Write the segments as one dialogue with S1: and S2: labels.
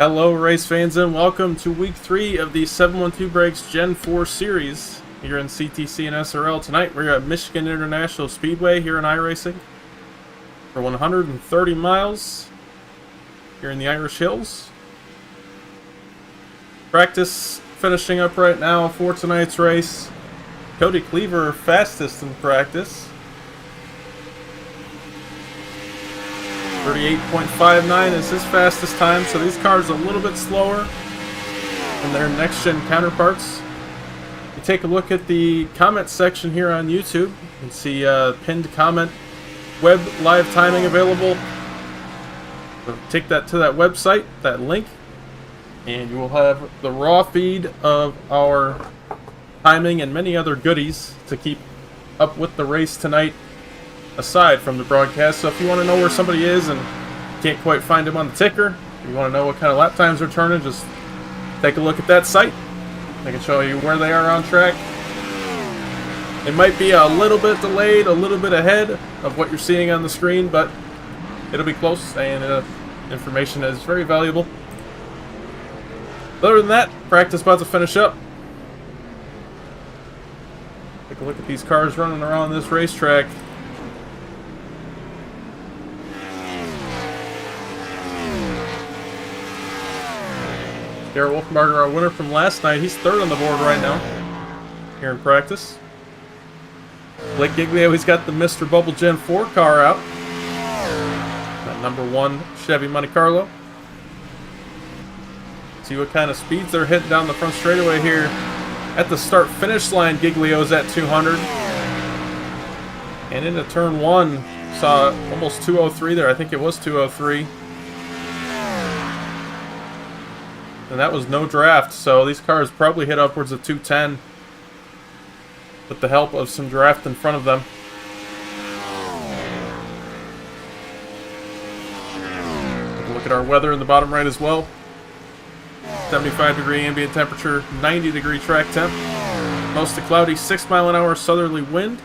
S1: Hello race fans and welcome to week 3 of the 712Breaks Gen 4 series here in CTC and SRL. Tonight we're at Michigan International Speedway here in iRacing for 130 miles here in the Irish Hills. Practice finishing up right now for tonight's race. Cody Cleaver fastest in practice. 38.59 is his fastest time, so these cars are a little bit slower than their next-gen counterparts. You take a look at the comment section here on YouTube, you can see pinned comment, web live timing available. So take that to that website, that link, and you will have the raw feed of our timing and many other goodies to keep up with the race tonight, aside from the broadcast. So if you want to know where somebody is and can't quite find him on the ticker, you want to know what kind of lap times they're turning, just take a look at that site. I can show you where they are on track. It might be a little bit delayed, a little bit ahead of what you're seeing on the screen, but it'll be close, and information is very valuable. Other than that, practice about to finish up. Take a look at these cars running around this racetrack. Garrett Wolfenbarger, our winner from last night, he's third on the board right now here in practice. Blake Giglio, he's got the Mr. Bubble Gen 4 car out. That number 1 Chevy Monte Carlo. See what kind of speeds they're hitting down the front straightaway here. At the start-finish line, Giglio's at 200. And into turn 1, saw almost 203 there. I think it was 203. And that was no draft, so these cars probably hit upwards of 210 with the help of some draft in front of them. Take a look at our weather in the bottom right as well. 75-degree ambient temperature, 90-degree track temp. Mostly cloudy, 6-mile-an-hour southerly wind,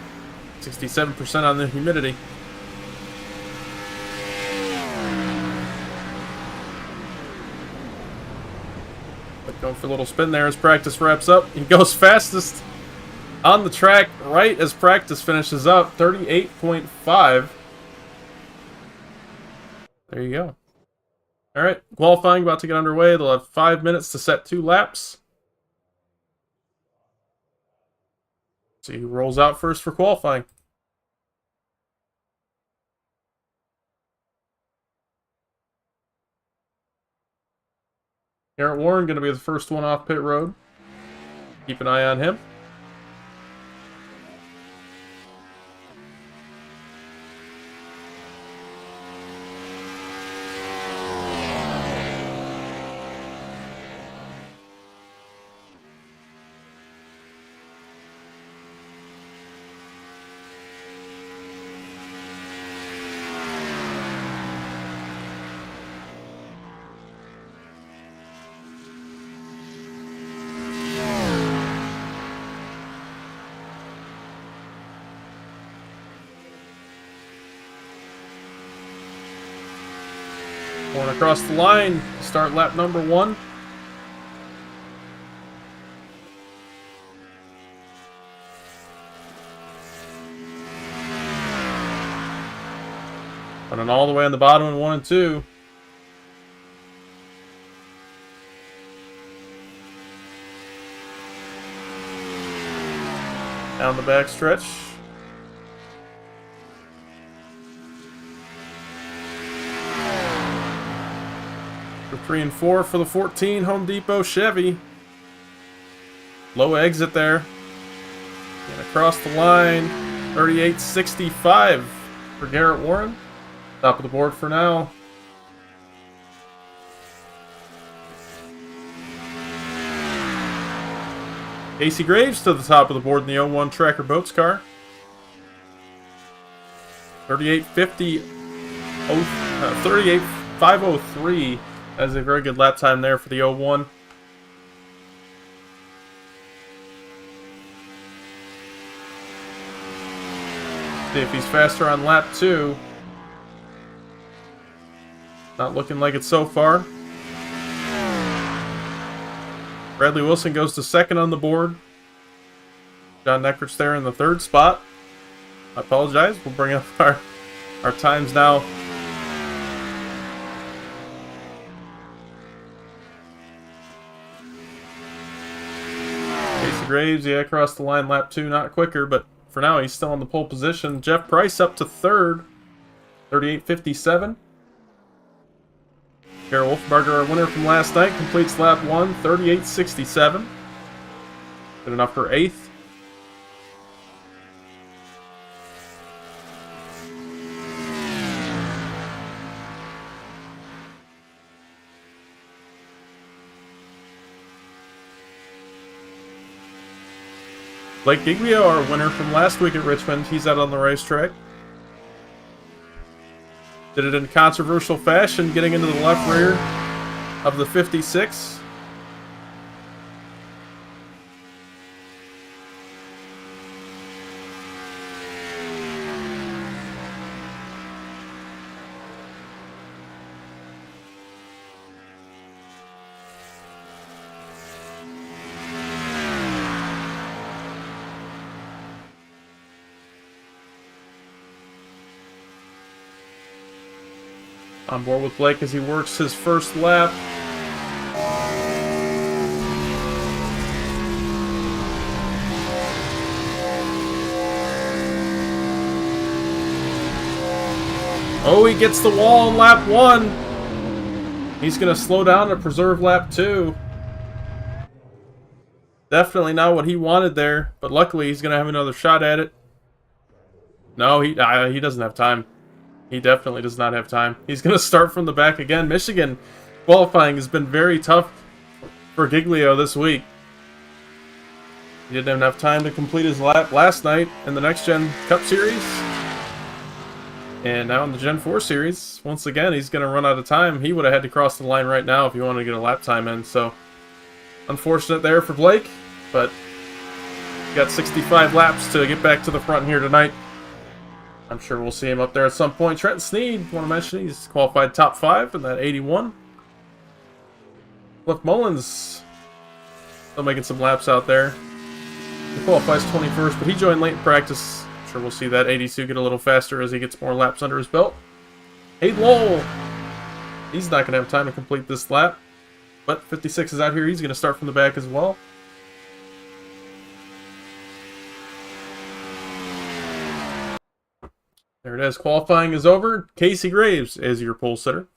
S1: 67% on the humidity. Going for a little spin there as practice wraps up. He goes fastest on the track right as practice finishes up, 38.5. There you go. All right, qualifying about to get underway. They'll have 5 minutes to set 2 laps. See who rolls out first for qualifying. Garrett Warren going to be the first one off pit road. Keep an eye on him. Going across the line, start lap number 1. Running all the way on the bottom in 1 and 2. Down the back stretch. For 3 and 4 for the 14 Home Depot Chevy. Low exit there. And across the line, 38.65 for Garrett Warren. Top of the board for now. Casey Graves to the top of the board in the 01 Tracker Boats car. 38.503. That is a very good lap time there for the 01. See if he's faster on lap 2. Not looking like it so far. Bradley Wilson goes to second on the board. John Neckrich there in the third spot. I apologize. We'll bring up our times now. Casey Graves, yeah, across the line, lap 2, not quicker, but for now he's still in the pole position. Jeff Price up to third, 38.57. Garrett Wolfenbarger, our winner from last night, completes lap 1, 38.67. Good enough for 8th. Blake Giglio, our winner from last week at Richmond, he's out on the racetrack. Did it in controversial fashion, getting into the left rear of the 56. On board with Blake as he works his first lap. Oh, he gets the wall in lap 1. He's going to slow down to preserve lap 2. Definitely not what he wanted there, but luckily he's going to have another shot at it. No, he doesn't have time. He definitely does not have time. He's going to start from the back again. Michigan qualifying has been very tough for Giglio this week. He didn't have enough time to complete his lap last night in the Next Gen Cup Series. And now in the Gen 4 Series, once again, he's going to run out of time. He would have had to cross the line right now if he wanted to get a lap time in. So, unfortunate there for Blake, but he got 65 laps to get back to the front here tonight. I'm sure we'll see him up there at some point. Trenton Sneed, want to mention, he's qualified top 5 in that 81. Cliff Mullins still making some laps out there. He qualifies 21st, but he joined late in practice. I'm sure we'll see that 82 get a little faster as he gets more laps under his belt. Hayden Lowell, he's not going to have time to complete this lap, but 56 is out here. He's going to start from the back as well. There it is. Qualifying is over. Casey Graves is your pole sitter.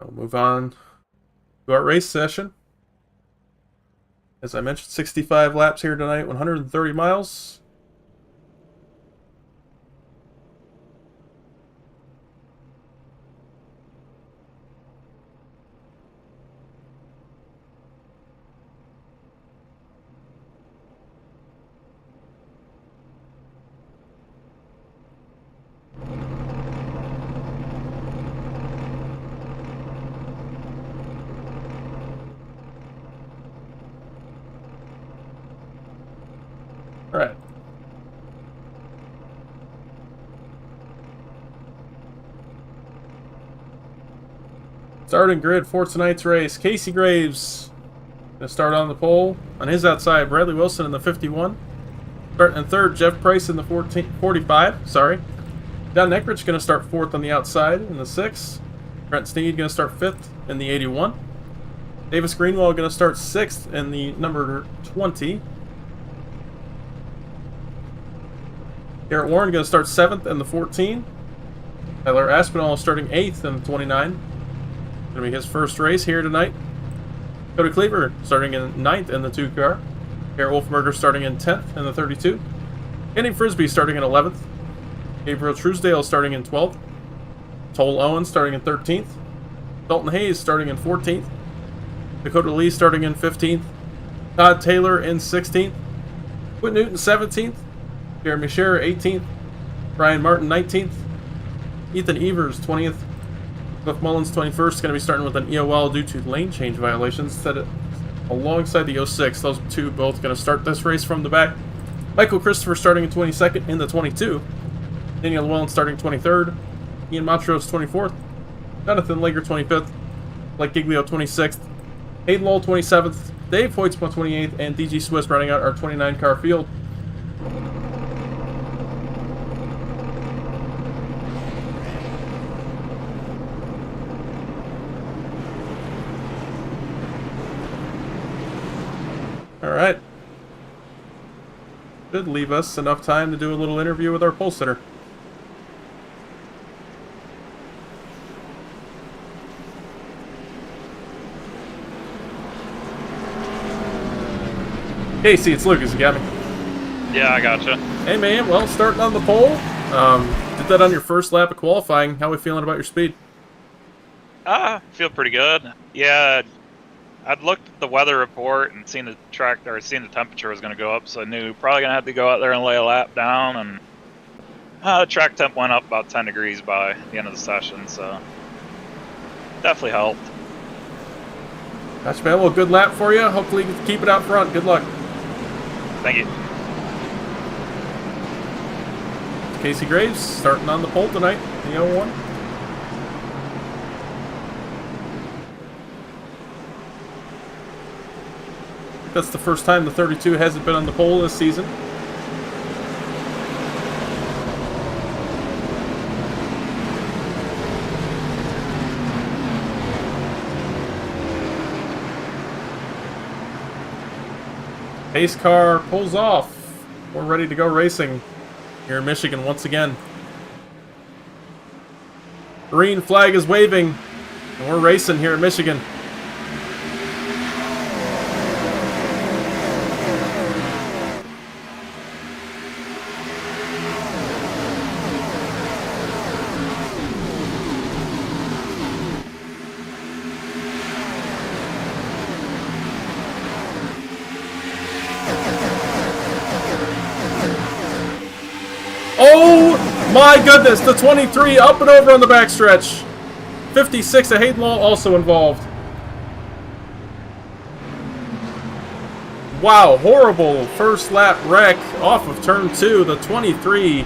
S1: We'll move on to our race session. As I mentioned, 65 laps here tonight, 130 miles. All right. Starting grid for tonight's race. Casey Graves going to start on the pole. On his outside, Bradley Wilson in the 51. Starting in third, Jeff Price in the 45. Sorry. John Neckrich going to start fourth on the outside in the 6. Trent Sneed going to start 5th in the 81. Davis Greenwell going to start 6th in the number 20. Garrett Warren going to start 7th in the 14. Tyler Aspinall starting 8th in the 29. Going to be his first race here tonight. Cody Cleaver starting in 9th in the 2 car. Garrett Wolfenbarger starting in 10th in the 32. Andy Frisbee starting in 11th. Gabriel Truesdale starting in 12th. Toll Owen starting in 13th. Dalton Hayes starting in 14th. Dakota Lee starting in 15th. Todd Taylor in 16th. Quinn Newton 17th. Jeremy Scherer 18th. Brian Martin 19th. Ethan Evers 20th. Cliff Mullins 21st. Going to be starting with an EOL due to lane change violations. Set it alongside the 06. Those two both going to start this race from the back. Michael Christopher starting in 22nd in the 22. Daniel Llewellyn starting 23rd. Ian Montrose 24th. Jonathan Lager 25th, Blake Giglio 26th, Hayden Lowell 27th, Dave Hoytsma 28th, and DG Swiss running out our 29 car field. Alright. Should leave us enough time to do a little interview with our pole sitter. Casey, it's Lucas. You got me?
S2: Yeah, I gotcha.
S1: Hey, man. Well, starting on the pole. Did that on your first lap of qualifying. How are we feeling about your speed?
S2: Feel pretty good. Yeah, I'd looked at the weather report and seen the temperature was going to go up, so I knew probably going to have to go out there and lay a lap down. And the track temp went up about 10 degrees by the end of the session, so definitely helped.
S1: Gotcha, man. Well, good lap for you. Hopefully you can keep it out front. Good luck.
S2: Thank you.
S1: Casey Graves starting on the pole tonight, the 01. That's the first time the 32 hasn't been on the pole this season. Pace car pulls off. We're ready to go racing here in Michigan once again. Green flag is waving, and we're racing here in Michigan. Oh my goodness, the 23 up and over on the backstretch. 56 of Hayden Lowell also involved. Wow, horrible first lap wreck off of turn 2. The 23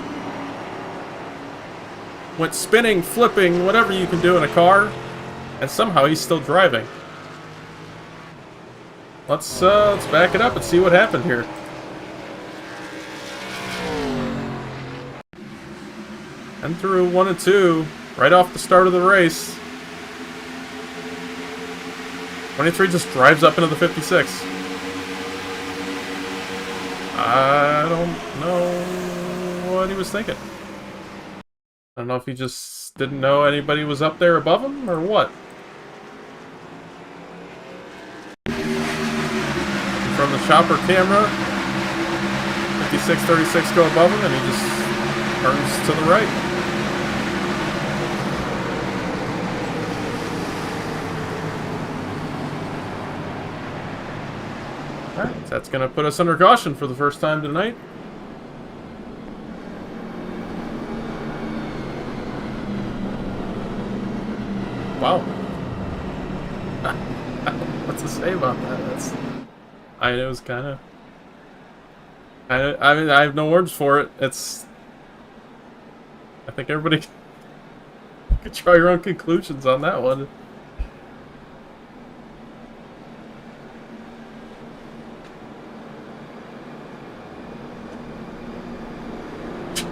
S1: went spinning, flipping, whatever you can do in a car, and somehow he's still driving. Let's back it up and see what happened here. And through 1 and 2, right off the start of the race. 23 just drives up into the 56. I don't know what he was thinking. I don't know if he just didn't know anybody was up there above him, or what. From the chopper camera, 56, 36 go above him, and he just turns to the right. Alright, that's going to put us under caution for the first time tonight. Wow. What to say about that? It was kind of... I mean, I have no words for it. I think everybody could try your own conclusions on that one.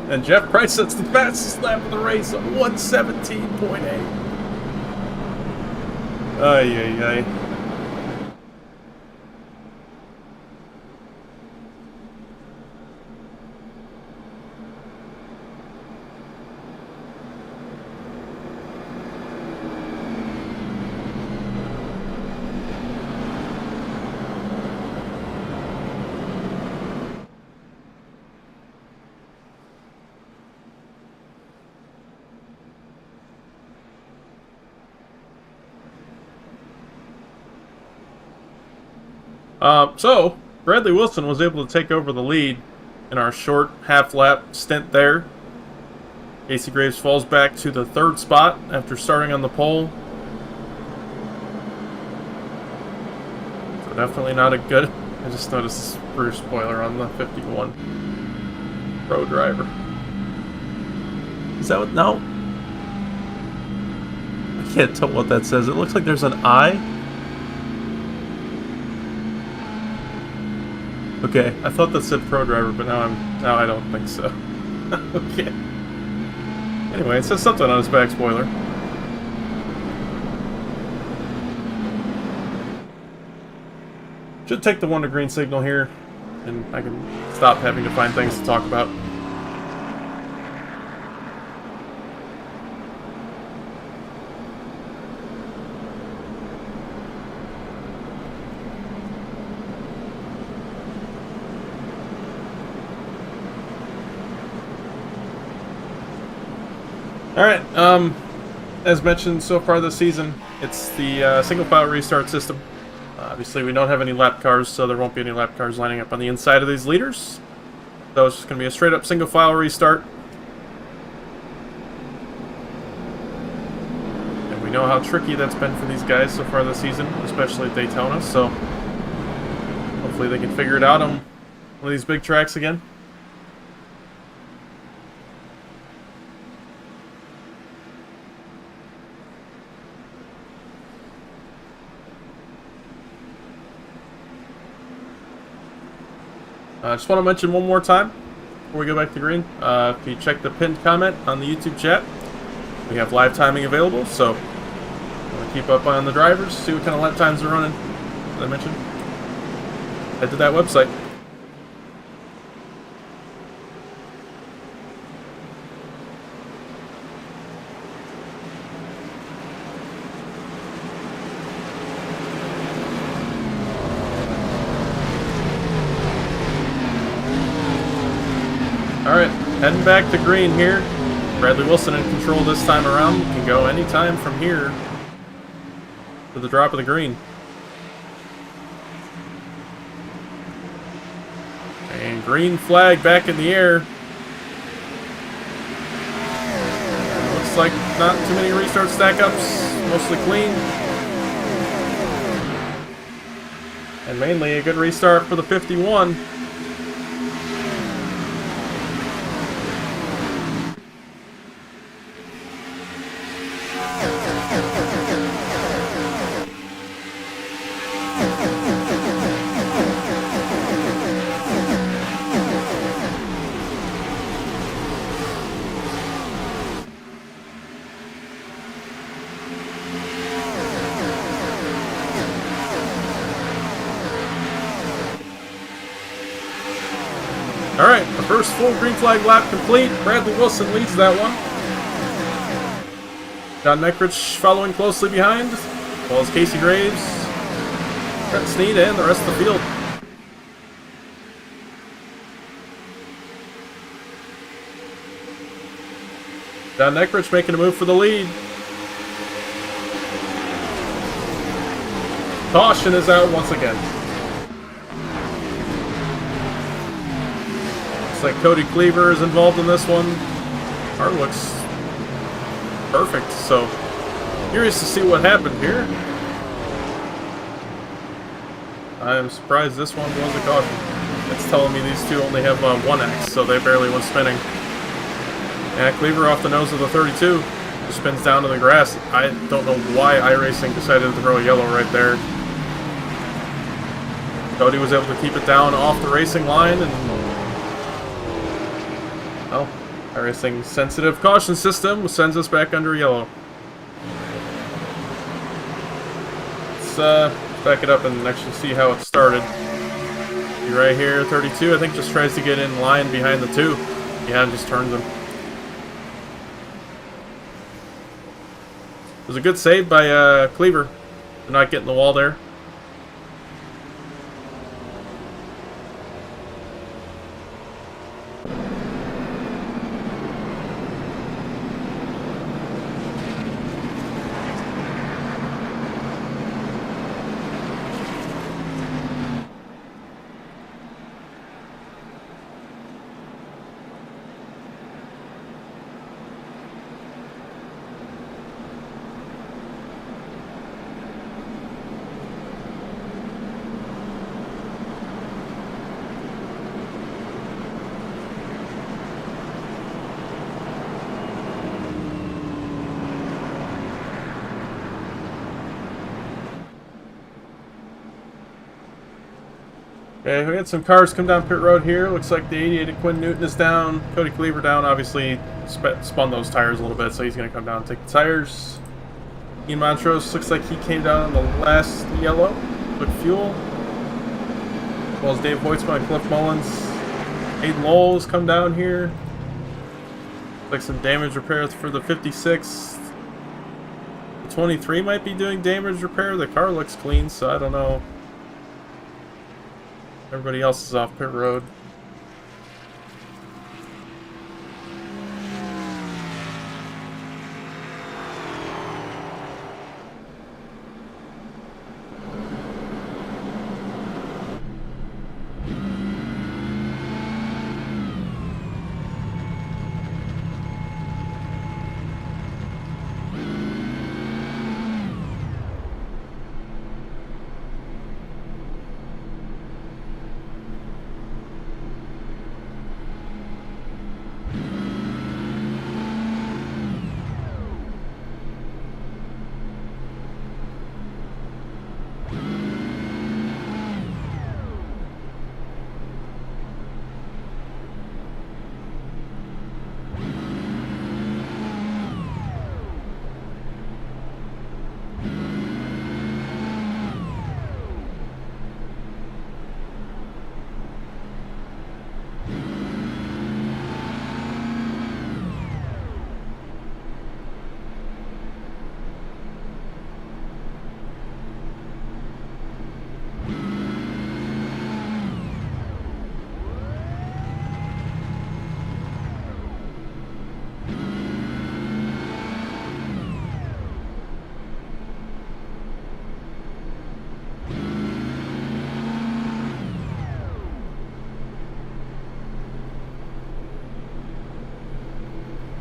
S1: And Jeff Price sets the fastest lap of the race at 117.8. Ay, ay, ay. So, Bradley Wilson was able to take over the lead in our short half-lap stint there. Casey Graves falls back to the 3rd spot after starting on the pole. So definitely not a good... I just noticed this rear spoiler on the 51 Pro driver. Is that what... No. can't tell what that says. It looks like there's an I. Okay, I thought that said pro driver, but now I don't think so. Okay. Anyway, it says something on his back spoiler. Should take the 1 to green signal here, and I can stop having to find things to talk about. Alright, as mentioned so far this season, it's the single file restart system. Obviously we don't have any lap cars, so there won't be any lap cars lining up on the inside of these leaders. So it's just going to be a straight up single file restart. And we know how tricky that's been for these guys so far this season, especially at Daytona, so hopefully they can figure it out on one of these big tracks again. I just want to mention one more time before we go back to green. If you check the pinned comment on the YouTube chat, we have live timing available, so want to keep up on the drivers, see what kind of lap times they're running, as I mentioned. Head to that website. Alright, heading back to green here. Bradley Wilson in control this time around. Can go anytime from here to the drop of the green. And green flag back in the air. Looks like not too many restart stack-ups, mostly clean. And mainly a good restart for the 51. Alright, the first full green flag lap complete. Bradley Wilson leads that one. John Neckrich following closely behind, as well as Casey Graves, Trent Sneed, and the rest of the field. John Neckrich making a move for the lead. Caution is out once again. Like Cody Cleaver is involved in this one. Car looks perfect, so curious to see what happened here. I am surprised this one was a caution. It's telling me these two only have 1X, so they barely went spinning. And Cleaver off the nose of the 32 just spins down to the grass. I don't know why iRacing decided to throw a yellow right there. Cody was able to keep it down off the racing line, and well, iRacing's sensitive caution system sends us back under yellow. Let's back it up and actually see how it started. Right here, 32, I think just tries to get in line behind the 2. Yeah, and just turns him. It was a good save by Cleaver for not getting the wall there. Okay, we had some cars come down pit road here. Looks like the 88 of Quinn Newton is down. Cody Cleaver down. Obviously, spun those tires a little bit, so he's going to come down and take the tires. Ian Montrose looks like he came down on the last yellow. Took fuel. As well as Dave Voigtsma and Cliff Mullins. Aiden Lowell has come down here. Looks like some damage repair for the 56. The 23 might be doing damage repair. The car looks clean, so I don't know. Everybody else is off pit road.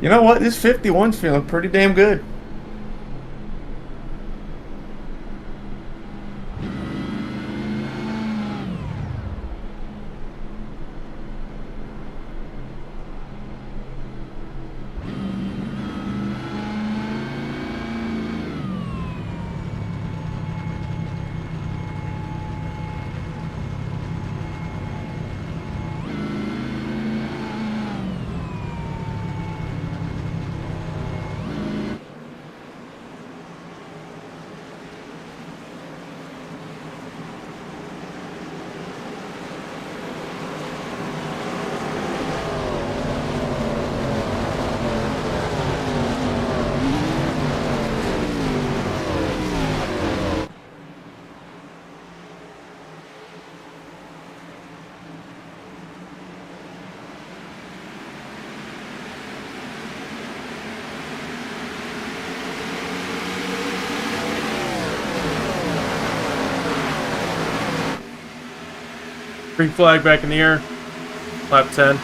S3: You know what? This 51's feeling pretty damn good.
S1: Green flag back in the air. Lap 10.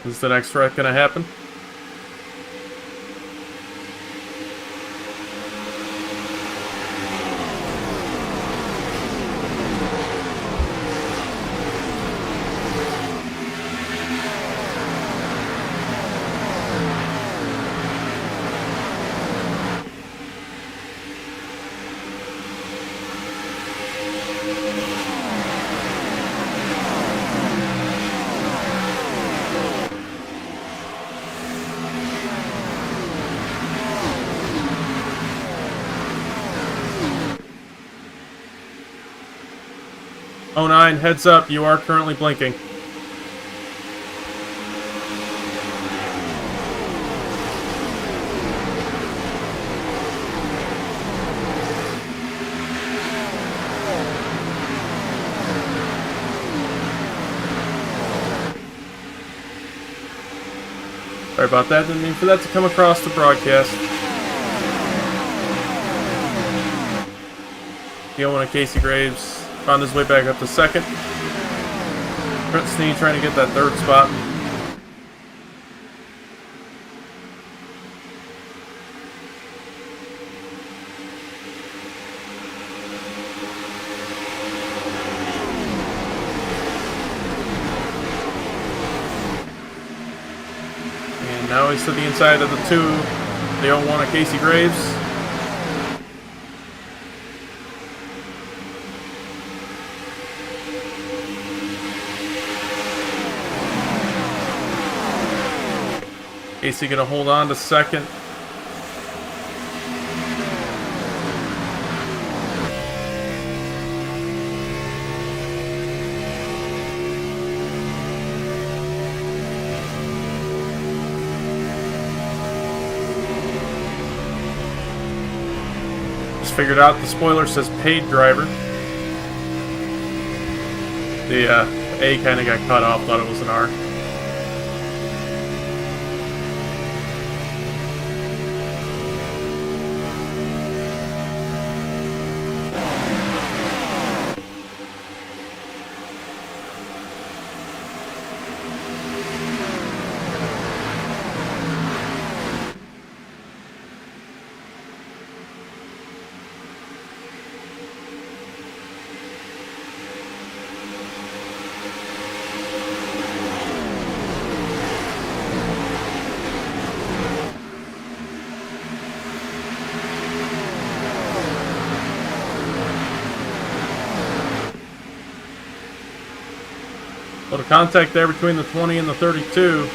S1: Is the next wreck gonna happen? Oh 09, heads up, you are currently blinking. Sorry about that. Didn't mean for that to come across the broadcast. The 01 of Casey Graves found his way back up to second. Trent Steen trying to get that third spot. And now he's to the inside of the 2, the 01 of Casey Graves. Casey gonna hold on to second. Just figured out the spoiler says paid driver. The A kind of got cut off, thought it was an R. Little contact there between the 20 and the 32.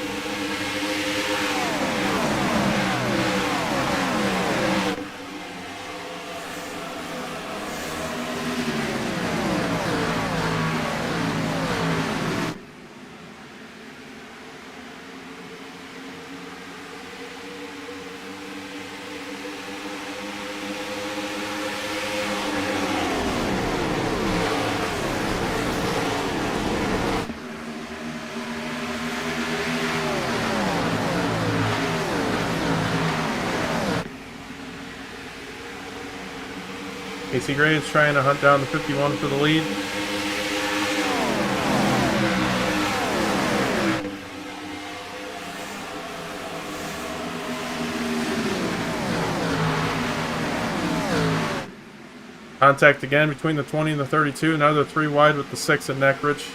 S1: Casey Graves trying to hunt down the 51 for the lead. Contact again between the 20 and the 32. Now they're 3 wide with the 6 at Neckridge.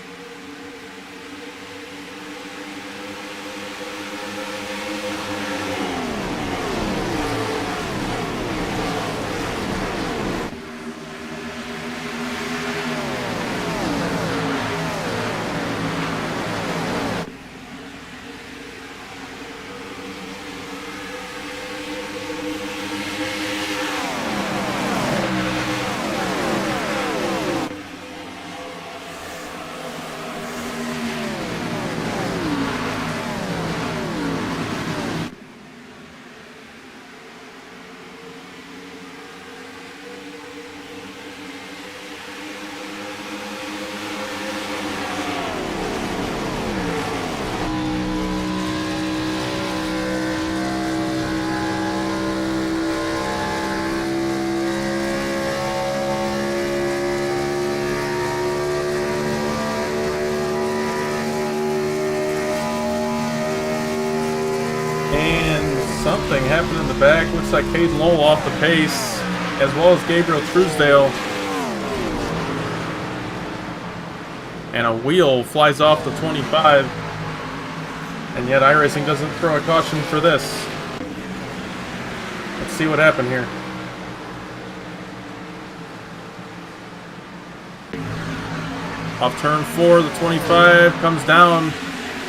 S1: Something happened in the back. Looks like Caden Lowell off the pace, as well as Gabriel Truesdale. And a wheel flies off the 25. And yet iRacing doesn't throw a caution for this. Let's see what happened here. Off turn 4, the 25 comes down,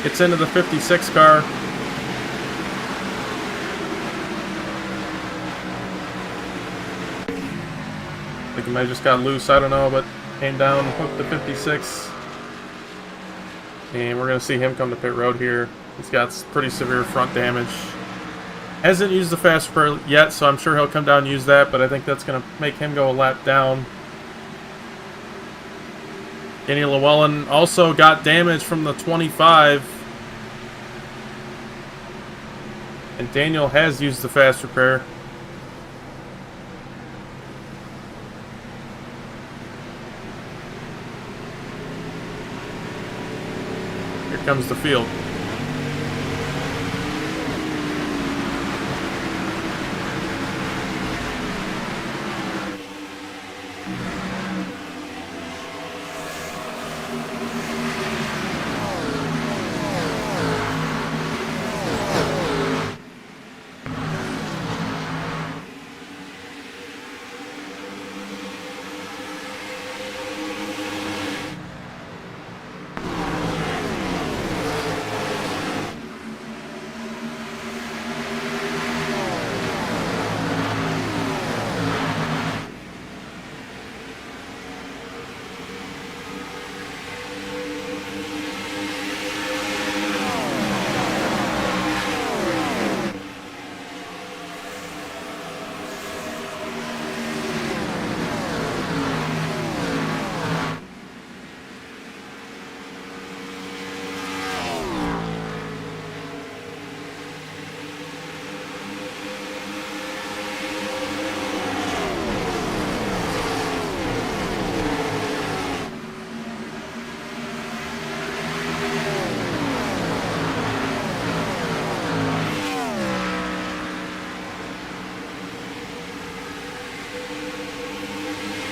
S1: gets into the 56 car. I think he might have just got loose, I don't know, but came down, hooked the 56. And we're going to see him come to pit road here. He's got pretty severe front damage. Hasn't used the fast spur yet, so I'm sure he'll come down and use that, but I think that's going to make him go a lap down. Danny Llewellyn also got damage from the 25. And Daniel has used the fast repair. Here comes the field.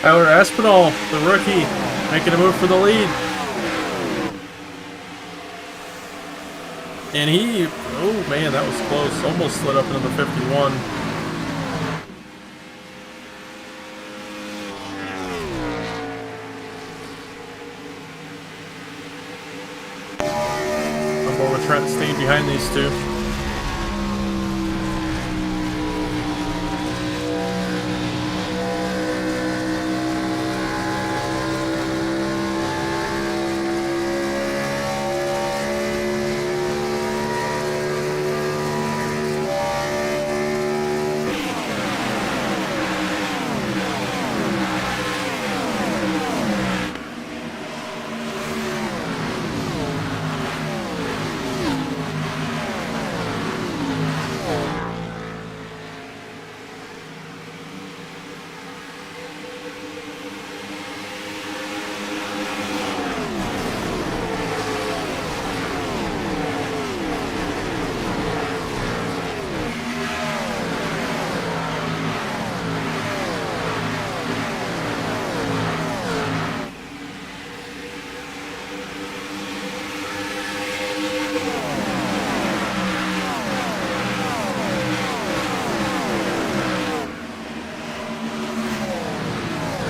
S1: Tyler Aspinall, the rookie, making a move for the lead. And he, oh man, that was close. Almost slid up into the 51. I'm going with Trent Steen behind these two.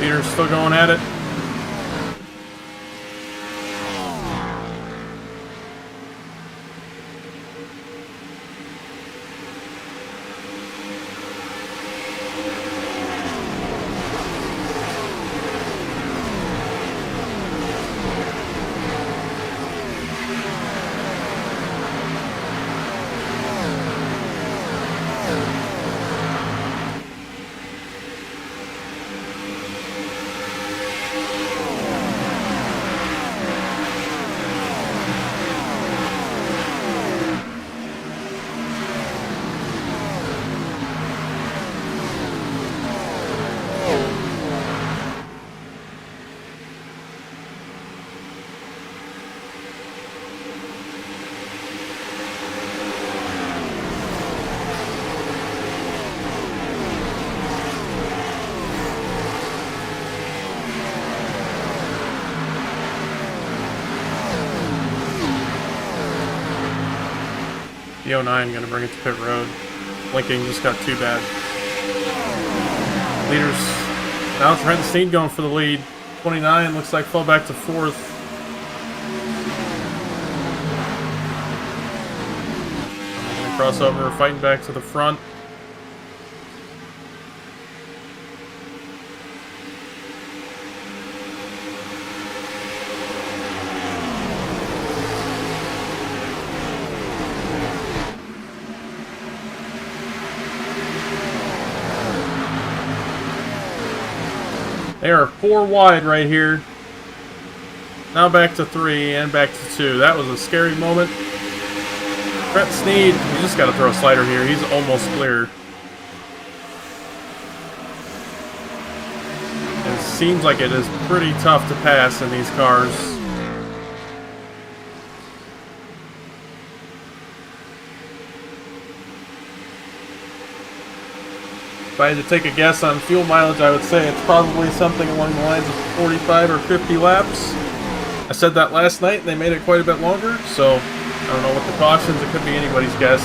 S1: Peter's still going at it. The 09 going to bring it to pit road. Blinking just got too bad. Leaders. Now Trent Steen going for the lead. 29 looks like fell back to 4th. Crossover, fighting back to the front. They are 4 wide right here. Now back to 3 and back to 2. That was a scary moment. Brett Sneed, you just got to throw a slider here. He's almost clear. It seems like it is pretty tough to pass in these cars. If I had to take a guess on fuel mileage, I would say it's probably something along the lines of 45 or 50 laps. I said that last night, and they made it quite a bit longer, so I don't know what the cautions, it could be anybody's guess.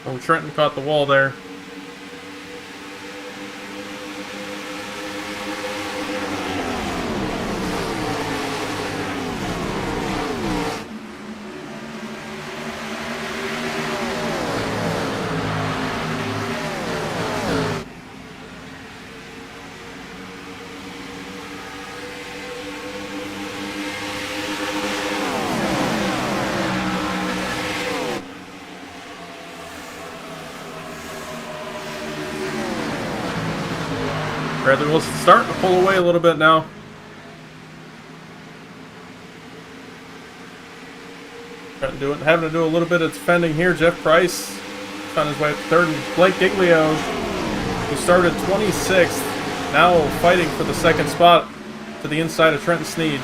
S1: Oh, Trenton caught the wall there. Bradley Wilson starting to pull away a little bit now. Having to do a little bit of defending here. Jeff Price on his way up to third. And Blake Giglio, who started 26th, now fighting for the second spot to the inside of Trenton Sneed.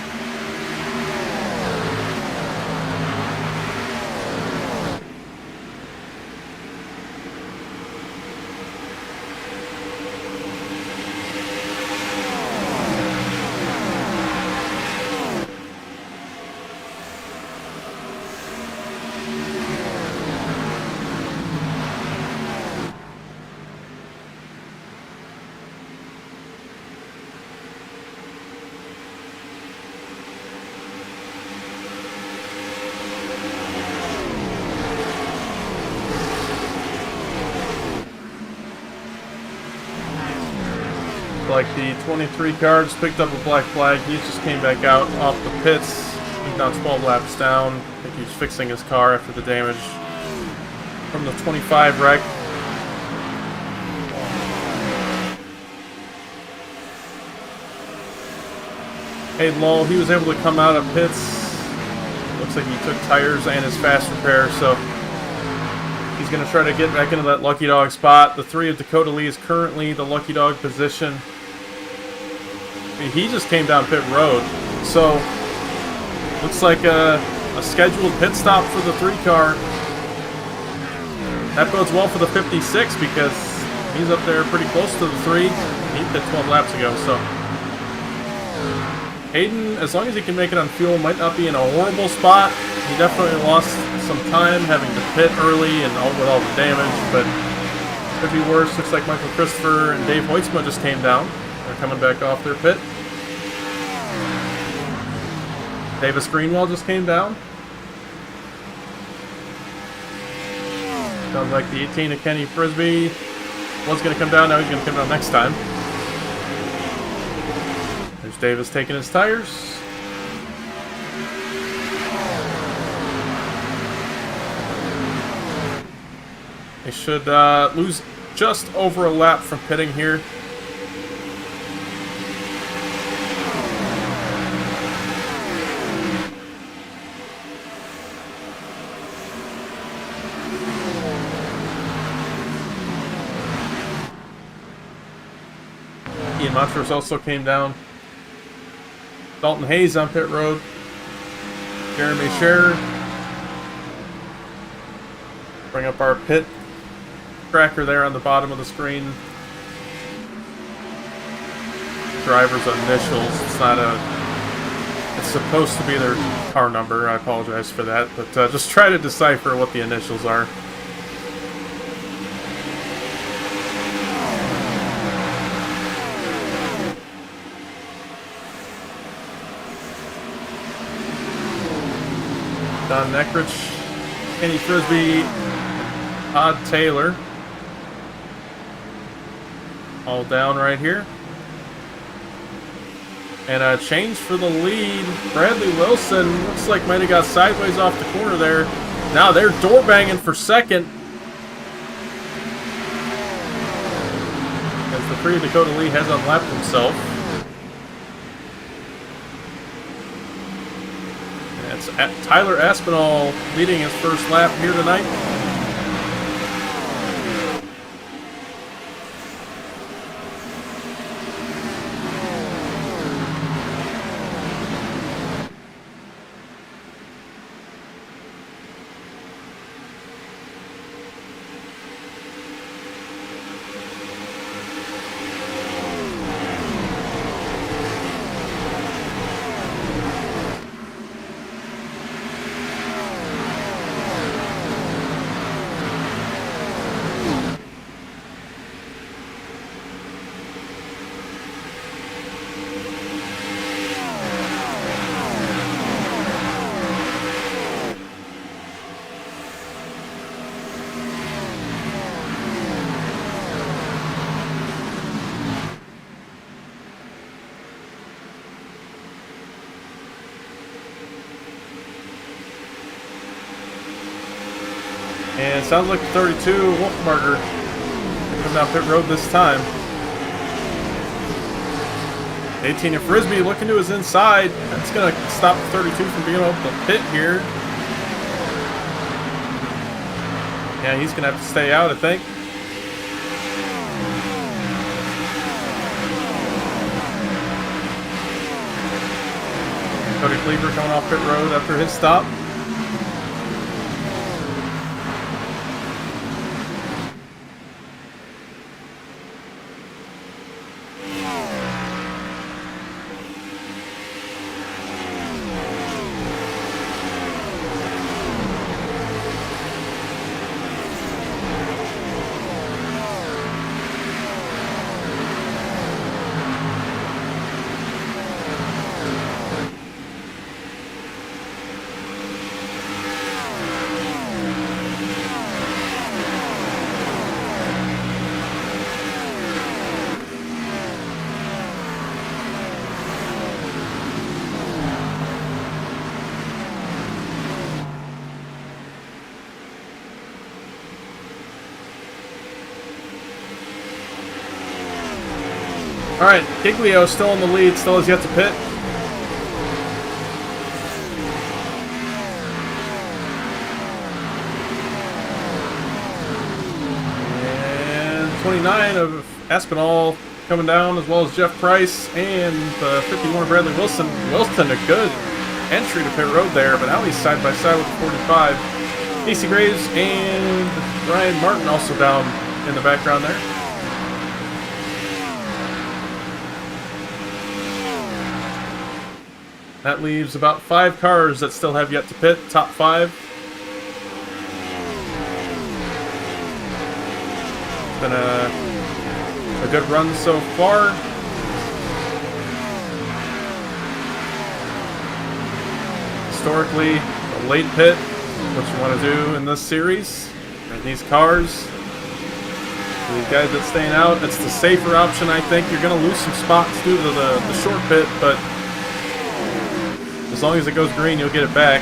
S1: Like the 23 cars picked up a black flag. He just came back out off the pits. He's now 12 laps down. I think he's fixing his car after the damage from the 25 wreck. Hayden Lowell, he was able to come out of pits. Looks like he took tires and his fast repair, so he's going to try to get back into that lucky dog spot. The 3 of Dakota Lee is currently the lucky dog position. He just came down pit road, so looks like a scheduled pit stop for the 3 car. That bodes well for the 56 because he's up there pretty close to the 3. He pit 12 laps ago, so Hayden, as long as he can make it on fuel, might not be in a horrible spot. He definitely lost some time having to pit early and with all the damage, but could be worse. Looks like Michael Christopher and Dave Hoytsma just came down. They're coming back off their pit. Davis Greenwell just came down. Sounds like the 18 of Kenny Frisbee was going to come down. Now he's going to come down next time. There's Davis taking his tires. They should lose just over a lap from pitting here. Ian Montrose also came down. Dalton Hayes on pit road. Jeremy Scherer. Bring up our pit tracker there on the bottom of the screen. Driver's initials. It's not a... It's supposed to be their car number. I apologize for that. But just try to decipher what the initials are. Don Neckrich, Kenny Frisbee, Todd Taylor. All down right here. And a change for the lead. Bradley Wilson looks like might have got sideways off the corner there. Now they're door banging for second. As the 3 Dakota Lee has unlapped himself. That's Tyler Aspinall leading his first lap here tonight. And it sounds like the 32 Wolfmarker coming down pit road this time. 18 of Frisbee looking to his inside. That's going to stop the 32 from being able to pit here. Yeah, he's going to have to stay out, I think. Cody Kleber coming off pit road after his stop. Alright, Giglio still in the lead, still has yet to pit. And 29 of Aspinall coming down, as well as Jeff Price and 51 of Bradley Wilson. Wilson, a good entry to pit road there, but now he's side by side with the 45. Casey Graves and Ryan Martin also down in the background there. That leaves about 5 cars that still have yet to pit, top 5. It's been a good run so far. Historically, a late pit, what you want to do in this series. And these cars, these guys that staying out, it's the safer option, I think. You're going to lose some spots due to the short pit, but as long as it goes green, you'll get it back.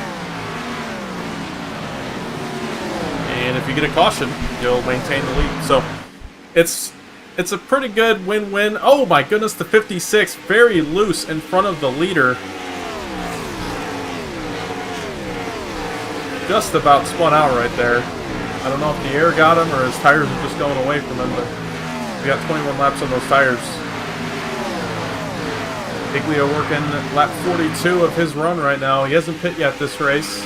S1: And if you get a caution, you'll maintain the lead. So it's a pretty good win-win. Oh my goodness, the 56 very loose in front of the leader. Just about spun out right there. I don't know if the air got him or his tires are just going away from him, but we got 21 laps on those tires. Giglio working lap 42 of his run right now. He hasn't pit yet this race.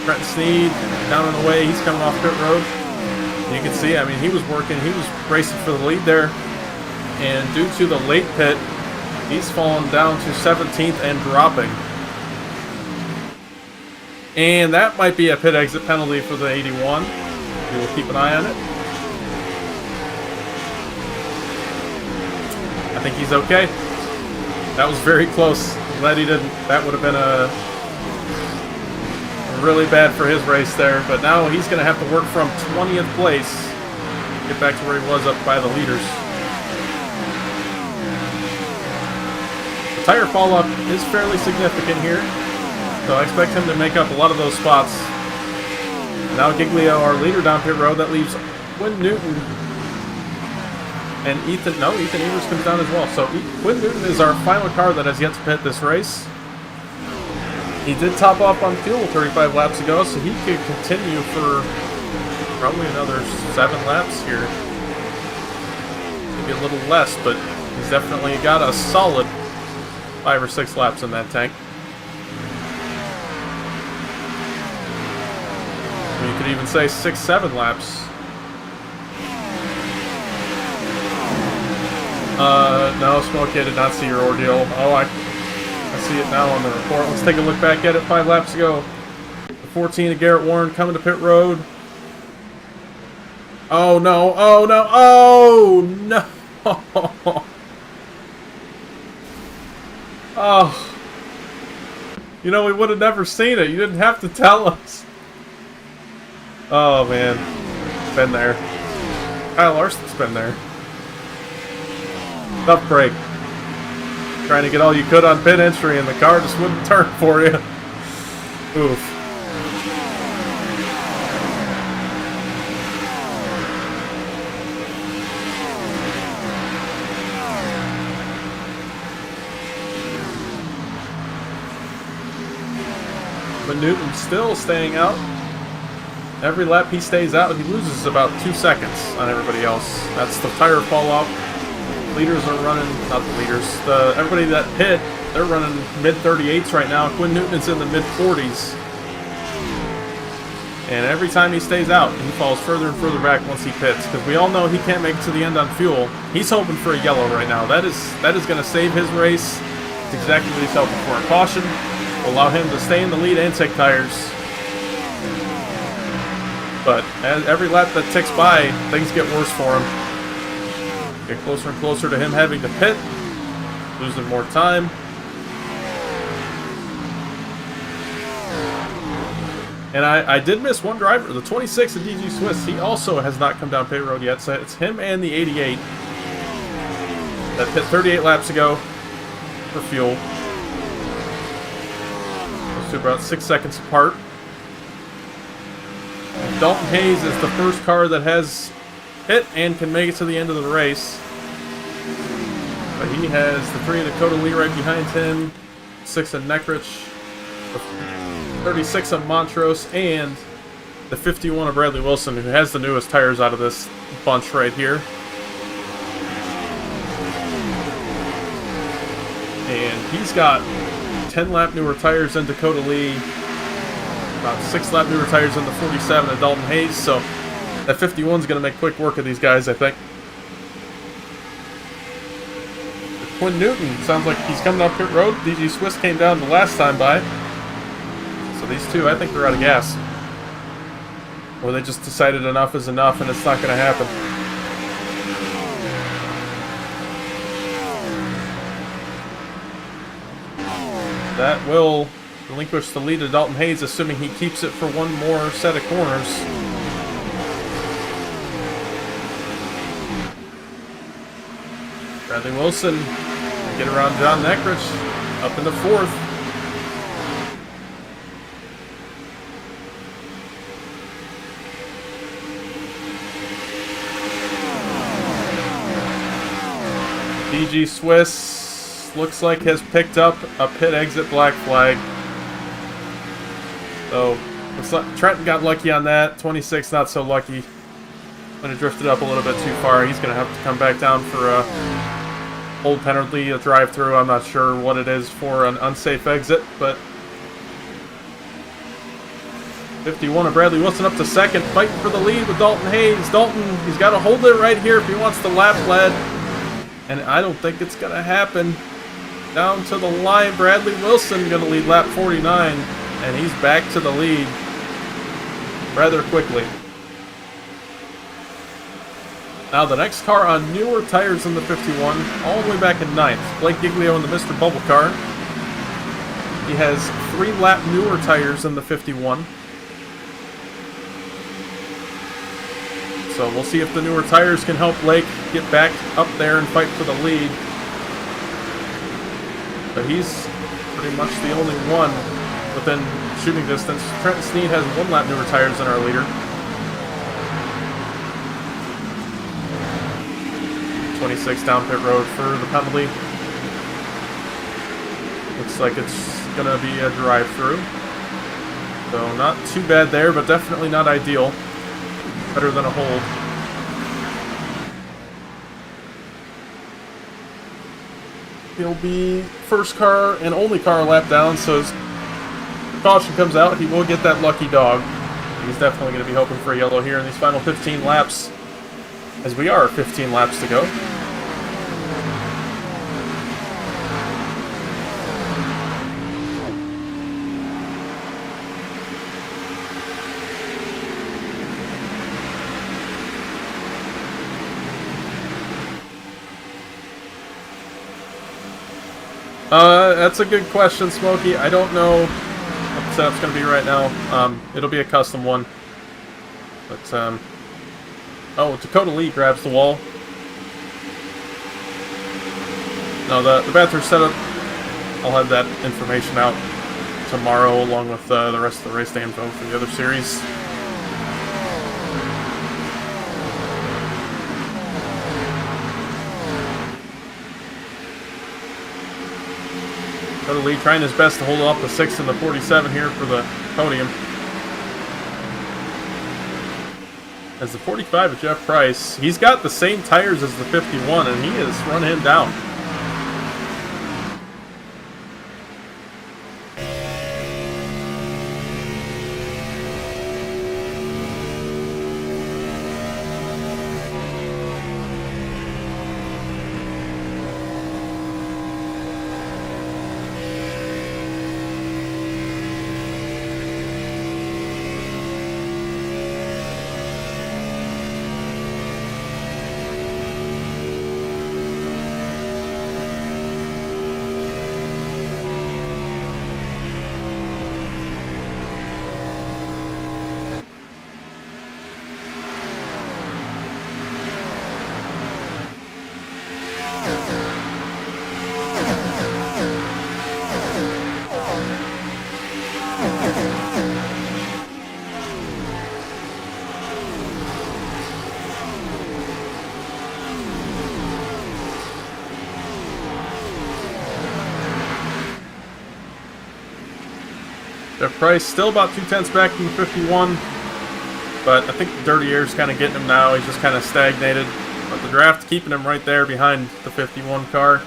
S1: Trent Sneed down and away. He's coming off pit road. You can see, I mean, he was working. He was racing for the lead there. And due to the late pit, he's fallen down to 17th and dropping. And that might be a pit exit penalty for the 81. We will keep an eye on it. I think he's okay. That was very close. I'm glad he didn't. That would have been a really bad for his race there. But now he's going to have to work from 20th place, get back to where he was up by the leaders. The tire fall up is fairly significant here, so I expect him to make up a lot of those spots. Now Giglio, our leader down pit road, that leaves Quinn Newton and Ethan Evers comes down as well. So Quinn Newton is our final car that has yet to pit this race. He did top off on fuel 35 laps ago, so he could continue for probably another 7 laps here. Maybe a little less, but he's definitely got a solid 5 or 6 laps in that tank. You could even say 6-7 laps. No, Smokey, I did not see your ordeal. Oh, I see it now on the report. Let's take a look back at it 5 laps ago. The 14 of Garrett Warren coming to pit road. Oh, no. Oh, no. Oh, no. Oh. You know, we would have never seen it. You didn't have to tell us. Oh, man. Been there. Kyle Larson's been there. Tough break. Trying to get all you could on pit entry, and the car just wouldn't turn for you. Oof. But Newton's still staying out. Every lap he stays out, he loses about 2 seconds on everybody else. That's the tire fall off. Leaders are running, not the leaders, everybody that pit, they're running mid-38s right now. Quinn Newton is in the mid-40s. And every time he stays out, he falls further and further back once he pits, because we all know he can't make it to the end on fuel. He's hoping for a yellow right now. That is going to save his race. It's exactly what he's hoping for. A caution will allow him to stay in the lead and take tires. But as every lap that ticks by, things get worse for him. Get closer and closer to him having to pit, losing more time. And I did miss one driver, the 26 of DG Swiss. He also has not come down pit road yet, so it's him and the 88 that pit 38 laps ago for fuel. Those two about 6 seconds apart. And Dalton Hayes is the first car that has hit and can make it to the end of the race. But he has the 3 of Dakota Lee right behind him, 6 of Neckrich, the 36 of Montrose, and the 51 of Bradley Wilson, who has the newest tires out of this bunch right here. And he's got 10 lap newer tires than Dakota Lee, about 6 lap newer tires than the 47 of Dalton Hayes, so that 51 is going to make quick work of these guys, I think. Quinn Newton sounds like he's coming up pit road. DG Swiss came down the last time by. So these two, I think they're out of gas. Or they just decided enough is enough and it's not going to happen. That will relinquish the lead to Dalton Hayes, assuming he keeps it for one more set of corners. Bradley Wilson get around John Neckrich up into 4th. DG Swiss looks like has picked up a pit exit black flag. So looks like Trenton got lucky on that. 26 not so lucky. When it drifted up a little bit too far, he's going to have to come back down for a hold penalty, a drive-through. I'm not sure what it is for an unsafe exit, but 51 of Bradley Wilson up to second, fighting for the lead with Dalton Hayes. Dalton, he's got to hold it right here if he wants the lap lead, and I don't think it's going to happen. Down to the line, Bradley Wilson going to lead lap 49, and he's back to the lead rather quickly. Now the next car on newer tires than the 51, all the way back in ninth. Blake Giglio in the Mr. Bubble car. He has 3-lap newer tires than the 51. So we'll see if the newer tires can help Blake get back up there and fight for the lead. But he's pretty much the only one within shooting distance. Trenton Snead has 1 lap newer tires than our leader. 26 down pit road for the penalty. Looks like it's gonna be a drive-through. So not too bad there, but definitely not ideal. Better than a hold. He'll be first car and only car lap down, so as caution comes out, he will get that lucky dog. He's definitely going to be hoping for a yellow here in these final 15 laps, as we are 15 laps to go. That's a good question, Smokey. I don't know what the setup's going to be right now. It'll be a custom one. But, oh, Dakota Lee grabs the wall. No, the bathroom setup, I'll have that information out tomorrow, along with the rest of the race day info for the other series. Dakota Lee trying his best to hold off the 6 and the 47 here for the podium. As the 45 of Jeff Price, he's got the same tires as the 51, and he has run him down. Jeff Price still about 2/10 back from the 51, but I think the dirty air's kind of getting him now. He's just kind of stagnated, but the draft keeping him right there behind the 51 car. A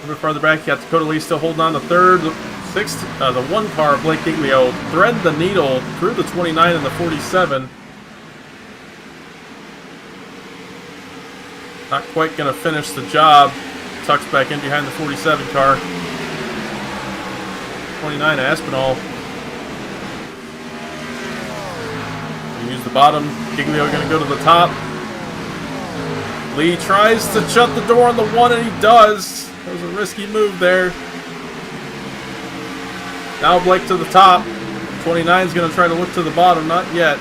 S1: little bit farther back, you got Dakota Lee still holding on to third. The 1 car, Blake Giglio, thread the needle through the 29 and the 47. Not quite going to finish the job. Tucks back in behind the 47 car. 29 Aspinall. Use the bottom. Giglio going to go to the top. Lee tries to shut the door on the 1, and he does. That was a risky move there. Now Blake to the top. 29 is going to try to look to the bottom. Not yet.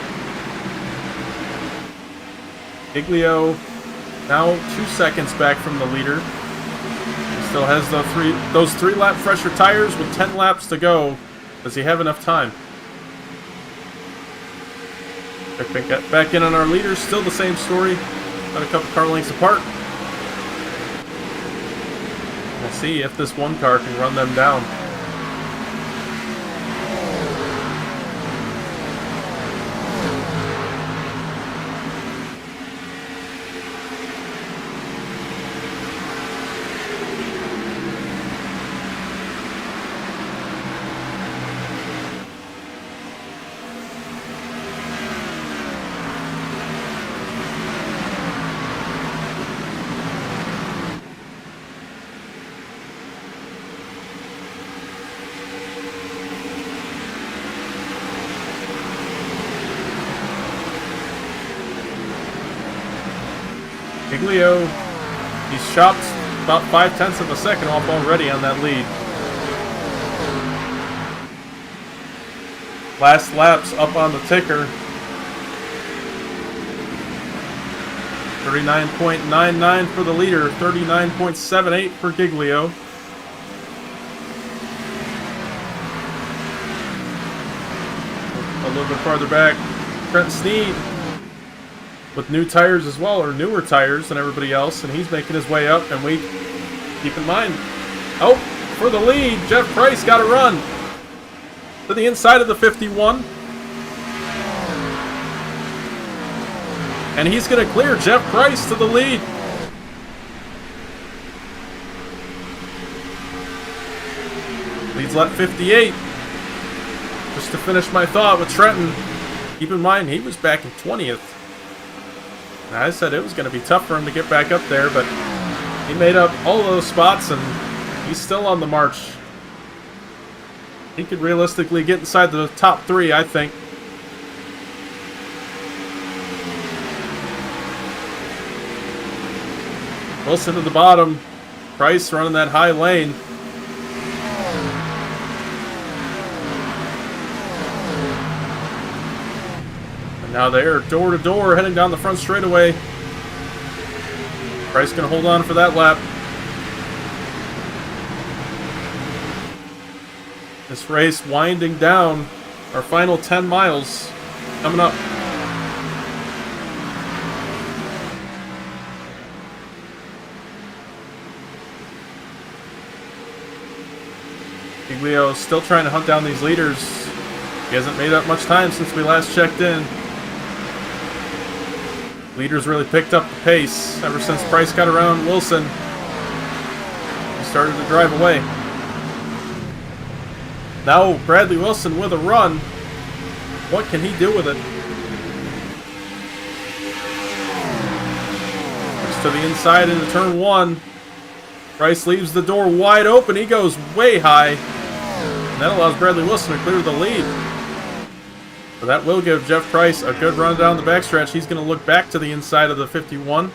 S1: Giglio now 2 seconds back from the leader. He still has those 3-lap fresher tires with 10 laps to go. Does he have enough time? Back in on our leaders, still the same story. About a couple car lengths apart. We'll see if this 1 car can run them down. Giglio, he's chopped about 5/10 of a second off already on that lead. Last lap's up on the ticker. 39.99 for the leader, 39.78 for Giglio. A little bit farther back, Trent Sneed with new tires as well, or newer tires than everybody else, and he's making his way up, and we keep in mind, oh, for the lead, Jeff Price got a run to the inside of the 51. And he's going to clear Jeff Price to the lead. Leads lap 58. Just to finish my thought with Trenton, keep in mind he was back in 20th. And I said it was going to be tough for him to get back up there, but he made up all of those spots and he's still on the march. He could realistically get inside the top 3, I think. Wilson to the bottom. Price running that high lane. And now they're door to door heading down the front straightaway. Price going to hold on for that lap. This race winding down. Our final 10 miles coming up. Giglio still trying to hunt down these leaders. He hasn't made up much time since we last checked in. Leaders really picked up the pace ever since Price got around Wilson. He started to drive away. Now Bradley Wilson with a run. What can he do with it? Looks to the inside into turn 1. Price leaves the door wide open. He goes way high. And that allows Bradley Wilson to clear the lead. So that will give Jeff Price a good run down the backstretch. He's going to look back to the inside of the 51.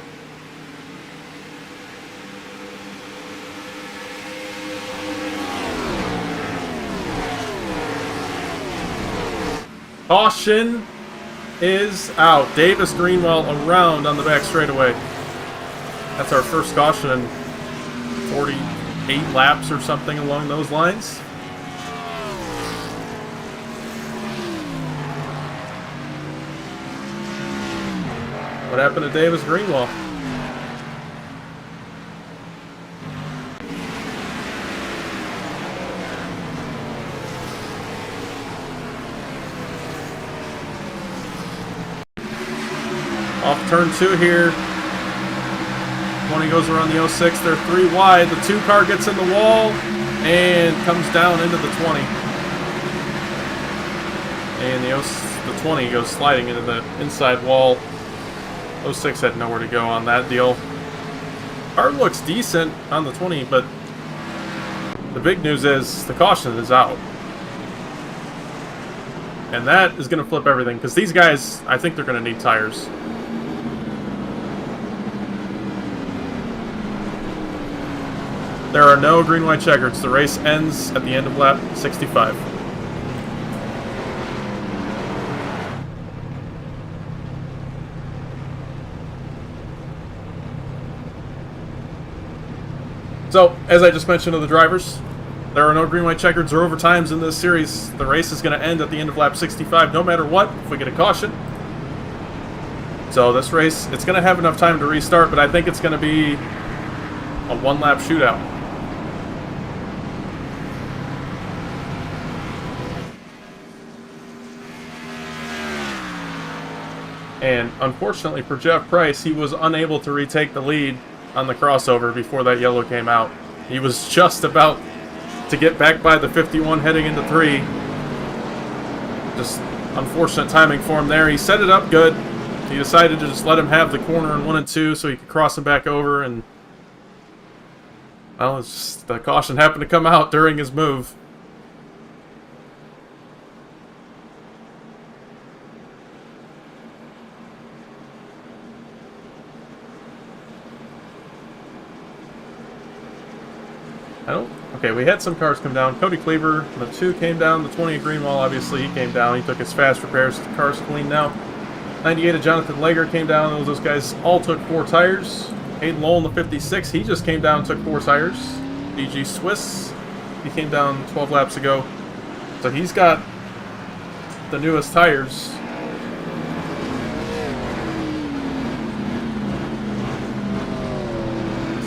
S1: Caution is out. Davis Greenwell around on the back straightaway. That's our first caution in 48 laps or something along those lines. What happened to Davis Greenwell? Off turn 2 here. 20 goes around the 06. They're 3 wide. The 2 car gets in the wall and comes down into the 20. And the 20 goes sliding into the inside wall. 06 had nowhere to go on that deal. Car looks decent on the 20, but the big news is the caution is out. And that is going to flip everything, because these guys, I think they're going to need tires. There are no green-white checkers. The race ends at the end of lap 65. So, as I just mentioned to the drivers, there are no green-white checkers or overtimes in this series. The race is going to end at the end of lap 65, no matter what, if we get a caution. So this race, it's going to have enough time to restart, but I think it's going to be a one-lap shootout. And unfortunately for Jeff Price, he was unable to retake the lead on the crossover before that yellow came out. He was just about to get back by the 51 heading into 3. Just unfortunate timing for him there. He set it up good. He decided to just let him have the corner in 1 and 2 so he could cross him back over, and well, it's just the caution happened to come out during his move. Okay, we had some cars come down. Cody Cleaver, the 2 came down. The 20 at Greenwall, obviously, he came down. He took his fast repairs. The car's clean now. 98 of Jonathan Lager came down. Those guys all took 4 tires. Hayden Lowell in the 56, he just came down and took 4 tires. DG Swiss, he came down 12 laps ago. So he's got the newest tires.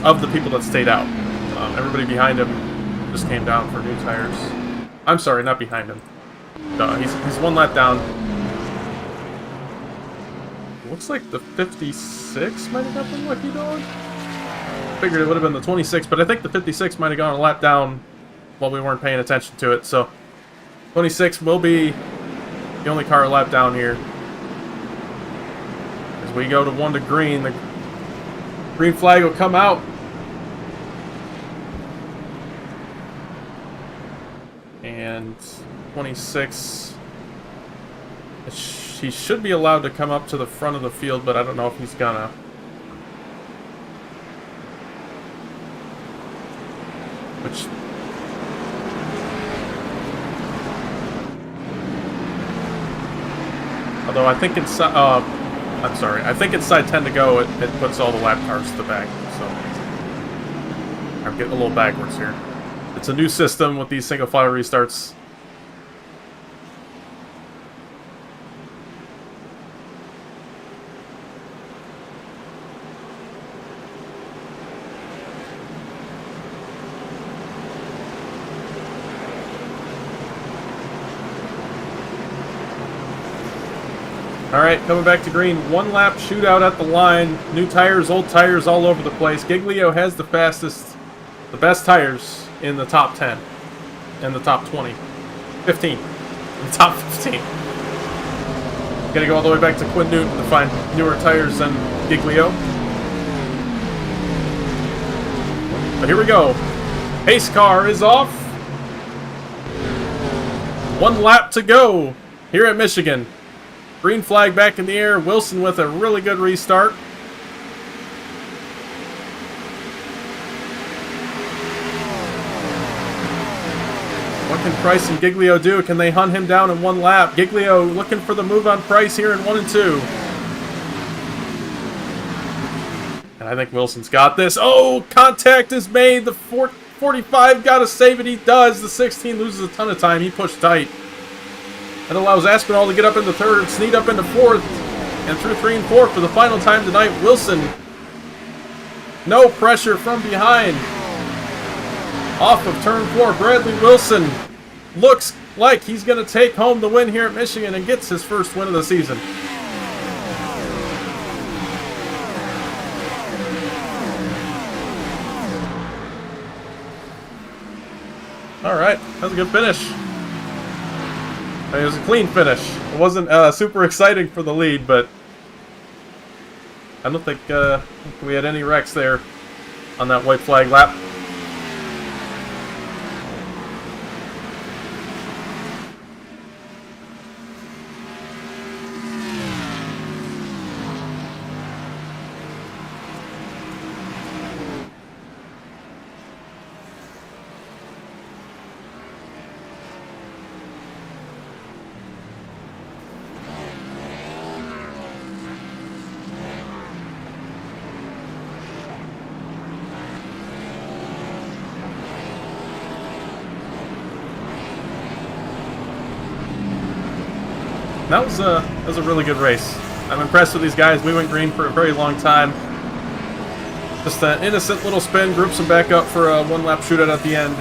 S1: Of the people that stayed out. Everybody behind him just came down for new tires. I'm sorry, not behind him. He's 1 lap down. Looks like the 56 might have got the lucky dog. Figured it would have been the 26, but I think the 56 might have gone a lap down while we weren't paying attention to it. So 26 will be the only car a lap down here. As we go to 1 to green, the green flag will come out. And 26, he should be allowed to come up to the front of the field, but I don't know if he's gonna. Which, although I think inside, I'm sorry, I think inside 10 to go, it puts all the lap cars to the back, so I'm getting a little backwards here. It's a new system with these single file restarts. Alright, coming back to green. 1 lap shootout at the line. New tires, old tires all over the place. Giglio has the best tires in the top 10. In the top 20. 15. In the top 15. Gotta go all the way back to Quinn Newton to find newer tires than Giglio. But here we go. Pace car is off. 1 lap to go here at Michigan. Green flag back in the air. Wilson with a really good restart. What can Price and Giglio do? Can they hunt him down in 1 lap? Giglio looking for the move on Price here in 1 and 2. And I think Wilson's got this. Oh, contact is made. The 45 got to save it. He does. The 16 loses a ton of time. He pushed tight. That allows Aspinall to get up into 3rd, Snead up into 4th, and through 3 and 4 for the final time tonight. Wilson, no pressure from behind. Off of turn 4, Bradley Wilson looks like he's going to take home the win here at Michigan and gets his first win of the season. All right, that was a good finish. It was a clean finish. It wasn't super exciting for the lead, but I don't think we had any wrecks there on that white flag lap. That was a really good race. I'm impressed with these guys. We went green for a very long time. Just an innocent little spin, groups them back up for a 1 lap shootout at the end.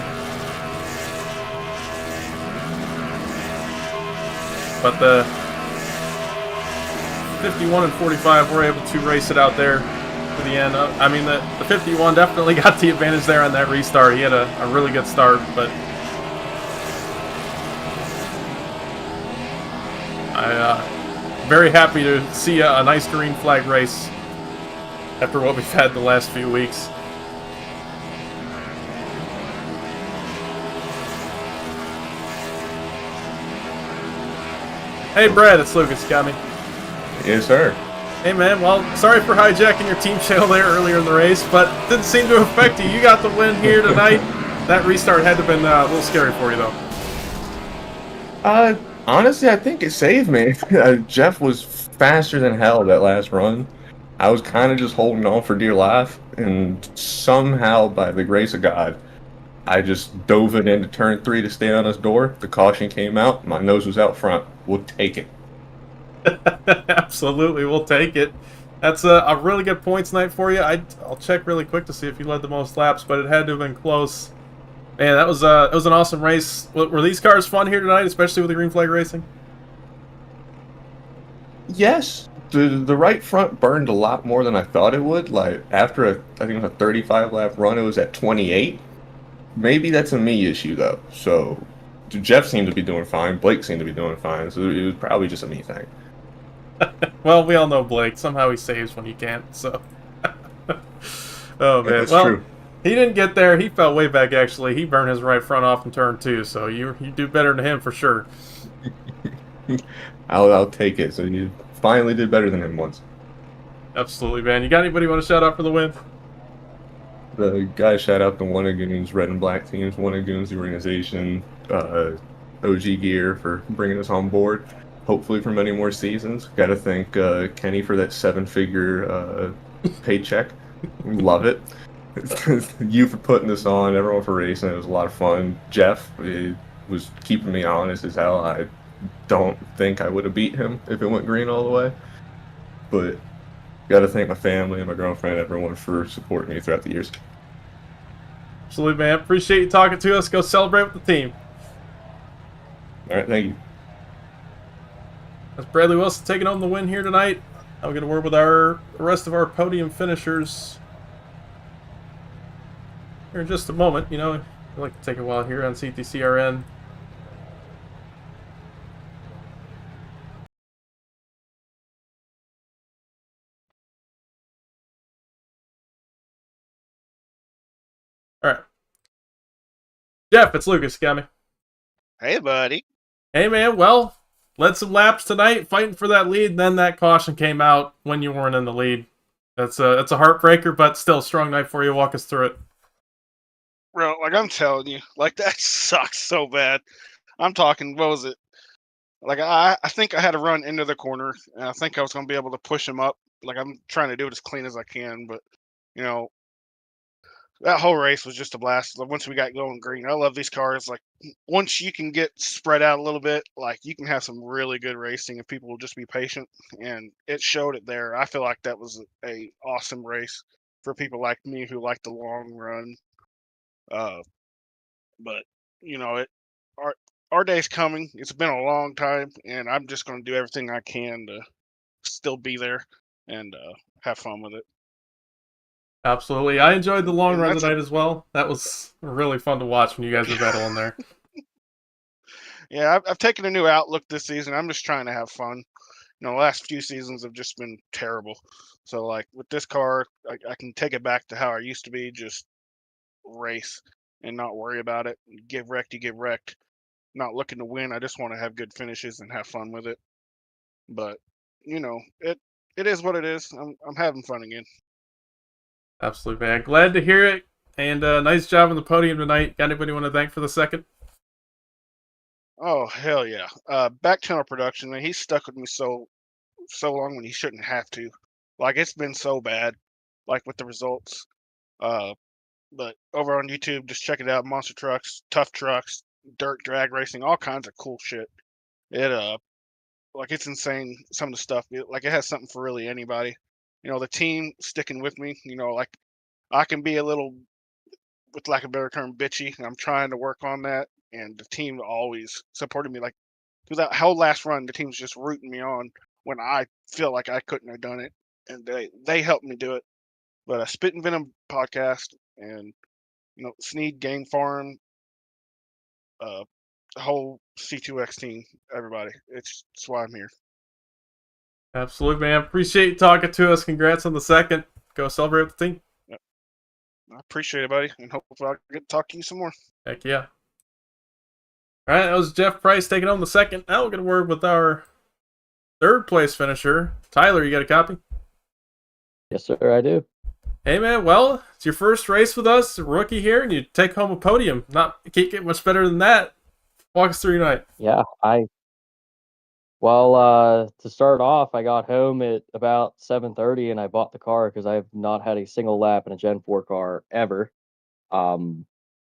S1: But the 51 and 45 were able to race it out there to the end. I mean, the 51 definitely got the advantage there on that restart. He had a really good start, but very happy to see a nice green flag race after what we've had the last few weeks. Hey Brad, it's Lucas. You got me?
S3: Yes, sir.
S1: Hey man, well, sorry for hijacking your team channel there earlier in the race, but it didn't seem to affect you. You got the win here tonight. That restart had to have been a little scary for you, though.
S3: Honestly, I think it saved me. Jeff was faster than hell that last run. I was kind of just holding on for dear life, and somehow, by the grace of God, I just dove it into turn 3 to stay on his door. The caution came out. My nose was out front. We'll take it.
S1: Absolutely, we'll take it. That's a really good points night for you. I'll check really quick to see if you led the most laps, but it had to have been close. Man, it was an awesome race. Were these cars fun here tonight, especially with the green flag racing?
S3: Yes, the right front burned a lot more than I thought it would. Like after I think it was a 35 lap run, it was at 28. Maybe that's a me issue though. So Jeff seemed to be doing fine. Blake seemed to be doing fine. So it was probably just a me thing.
S1: Well, we all know Blake. Somehow he saves when he can't. So, oh man,
S3: That's
S1: well,
S3: true.
S1: he didn't get there. He fell way back. Actually, he burned his right front off in turn 2. So you do better than him for sure.
S3: I'll take it. So you finally did better than him once.
S1: Absolutely, man. You got anybody you want to shout out for the win?
S3: The guy shout out the Wanagoons, Red and Black teams, Wanagoons, the organization, OG Gear for bringing us on board. Hopefully for many more seasons. Got to thank Kenny for that 7-figure paycheck. Love it. You for putting this on, everyone for racing. It was a lot of fun. Jeff was keeping me honest as hell. I don't think I would have beat him if it went green all the way. But got to thank my family and my girlfriend, everyone for supporting me throughout the years.
S1: Absolutely, man. Appreciate you talking to us. Go celebrate with the team.
S3: All right, thank you.
S1: That's Bradley Wilson taking home the win here tonight. I'm going to work with the rest of our podium finishers here in just a moment. You know, I like to take a while here on CTCRN. All right. Jeff, it's Lucas. Got me.
S4: Hey, buddy.
S1: Hey, man. Well, led some laps tonight, fighting for that lead. Then that caution came out when you weren't in the lead. That's a heartbreaker, but still a strong night for you. Walk us through it.
S4: Bro, like I'm telling you, like that sucks so bad. I'm talking, what was it? Like I think I had to run into the corner, and I think I was gonna be able to push him up. Like I'm trying to do it as clean as I can, but you know, that whole race was just a blast. Like, once we got going green, I love these cars. Like once you can get spread out a little bit, like you can have some really good racing if people will just be patient. And it showed it there. I feel like that was a awesome race for people like me who like the long run. But you know, our day's coming. It's been a long time, and I'm just going to do everything I can to still be there and have fun with it.
S1: Absolutely. I enjoyed the long
S4: And
S1: run
S4: that's
S1: tonight as well. That was really fun to watch when you guys were battling there.
S4: Yeah, I've taken a new outlook this season. I'm just trying to have fun. You know, the last few seasons have just been terrible. So, like with this car, I can take it back to how I used to be, just race and not worry about it. You get wrecked, you get wrecked. Not looking to win. I just want to have good finishes and have fun with it. But you know, it is what it is. I'm having fun again.
S1: Absolutely, man. Glad to hear it. And nice job on the podium tonight. Got anybody you want to thank for the second?
S4: Oh hell yeah! Back channel production, man. He's stuck with me so long when he shouldn't have to. Like it's been so bad, like with the results. Uh, but over on YouTube, just check it out. Monster trucks, tough trucks, dirt drag racing, all kinds of cool shit. It like it's insane. Some of the stuff, like it has something for really anybody. You know, the team sticking with me. You know, like I can be a little, with lack of a better term, bitchy. And I'm trying to work on that, and the team always supported me. Like through that whole last run, the team's just rooting me on when I feel like I couldn't have done it, and they helped me do it. But Spit and Venom podcast, and you know, Sneed Game Farm, the whole C2X team, everybody. It's why I'm here.
S1: Absolutely, man. Appreciate you talking to us. Congrats on the second. Go celebrate with the team.
S4: Yep. I appreciate it, buddy, and hopefully I'll get to talk to you some more.
S1: Heck yeah. All right, that was Jeff Price taking on the second. Now we're going to work with our third place finisher. Tyler, you got a copy?
S5: Yes, sir, I do.
S1: Hey man, well, it's your first race with us, a rookie here, and you take home a podium. You can't get much better than that. Walk us through your night.
S5: Yeah, to start off, I got home at about 7:30 and I bought the car because I've not had a single lap in a Gen 4 car ever. Um,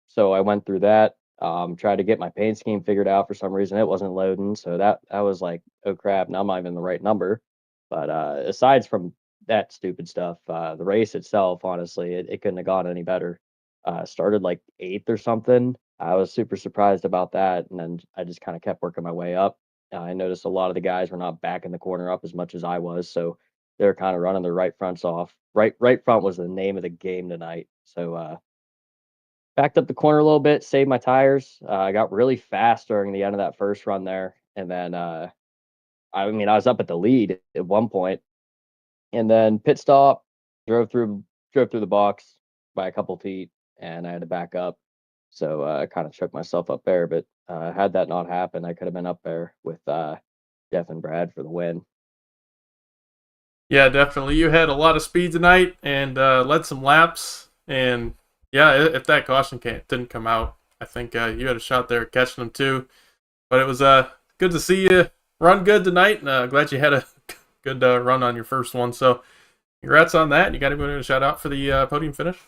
S5: so I went through that, tried to get my paint scheme figured out. For some reason, it wasn't loading. So that was like, oh crap, now I'm not even the right number. But aside from that stupid stuff, the race itself, honestly, it couldn't have gone any better. Started like eighth or something. I was super surprised about that. And then I just kind of kept working my way up. I noticed a lot of the guys were not backing the corner up as much as I was. So they were kind of running their right fronts off. Right front was the name of the game tonight. So backed up the corner a little bit, saved my tires. I got really fast during the end of that first run there, and then I mean I was up at the lead at one point, and then pit stop, drove through the box by a couple feet, and I had to back up. So I kind of shook myself up there, but had that not happened, I could have been up there with Jeff and Brad for the win.
S1: Yeah, definitely. You had a lot of speed tonight and led some laps. And yeah, if that caution didn't come out, I think you had a shot there at catching them too. But it was good to see you run good tonight. And glad you had a good run on your first one. So congrats on that. You got to go a shout out for the podium finish.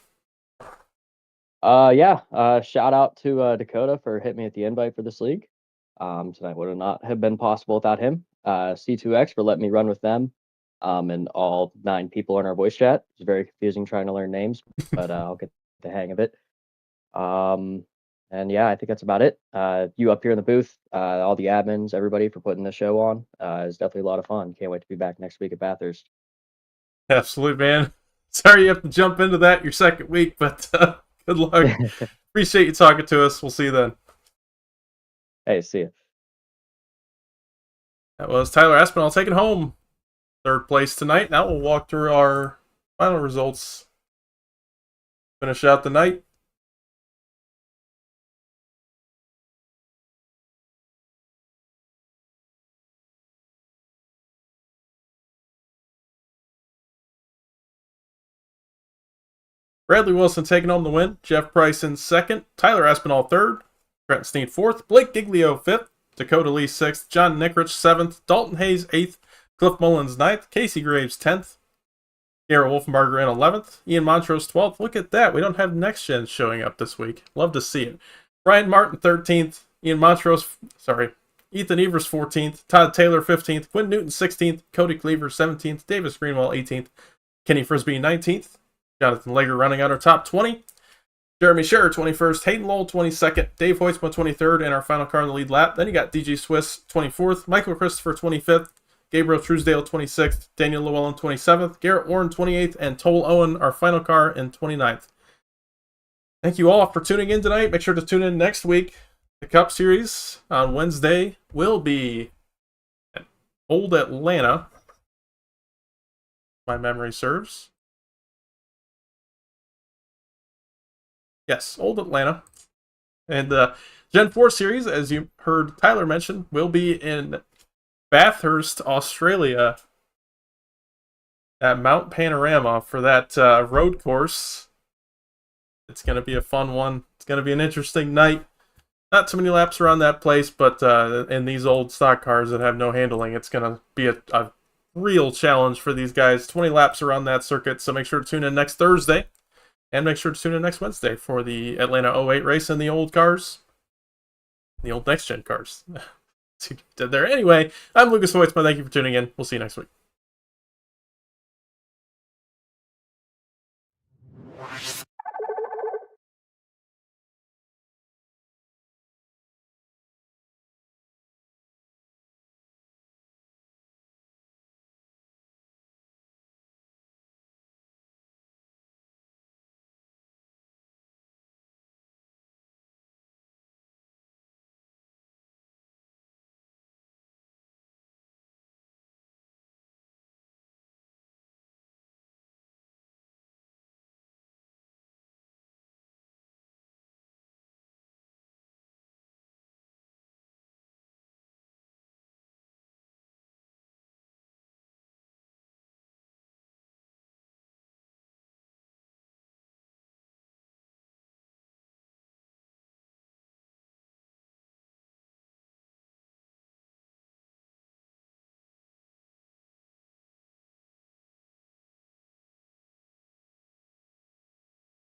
S5: Shout out to Dakota for hitting me at the invite for this league. Tonight would not have been possible without him. C2X for letting me run with them. And all 9 people in our voice chat. It's very confusing trying to learn names, but I'll get the hang of it. And yeah, I think that's about it. You up here in the booth, all the admins, everybody for putting the show on. It's definitely a lot of fun. Can't wait to be back next week at Bathurst.
S1: Absolutely, man. Sorry you have to jump into that your second week, but good luck. Appreciate you talking to us. We'll see you then.
S5: Hey, see you.
S1: That was Tyler Aspinall taking home third place tonight. Now we'll walk through our final results. Finish out the night. Bradley Wilson taking home the win. Jeff Price in second. Tyler Aspinall third. Brent Steen fourth. Blake Giglio fifth. Dakota Lee sixth. John Nickrich seventh. Dalton Hayes eighth. Cliff Mullins 9th, Casey Graves 10th, Garrett Wolfenbarger in 11th, Ian Montrose 12th. Look at that. We don't have Next Gen showing up this week. Love to see it. Brian Martin 13th, Ethan Evers 14th, Todd Taylor 15th, Quinn Newton 16th, Cody Cleaver 17th, Davis Greenwell 18th, Kenny Frisbee 19th, Jonathan Lager running out our top 20, Jeremy Scherer 21st, Hayden Lowell 22nd, Dave Hoytsma 23rd, and our final car in the lead lap. Then you got DG Swiss 24th, Michael Christopher 25th, Gabriel Truesdale 26th, Daniel Llewellyn 27th, Garrett Warren 28th, and Toll Owen, our final car, in 29th. Thank you all for tuning in tonight. Make sure to tune in next week. The Cup Series on Wednesday will be at Old Atlanta. My memory serves. Yes, Old Atlanta. And the Gen 4 Series, as you heard Tyler mention, will be in Bathurst, Australia, at Mount Panorama for that road course. It's going to be a fun one. It's going to be an interesting night. Not too many laps around that place, but in these old stock cars that have no handling, it's going to be a real challenge for these guys. 20 laps around that circuit, so make sure to tune in next Thursday. And make sure to tune in next Wednesday for the Atlanta 08 race in the old cars. The old next-gen cars. Did there. Anyway, I'm Lucas Hoytsma. Thank you for tuning in. We'll see you next week.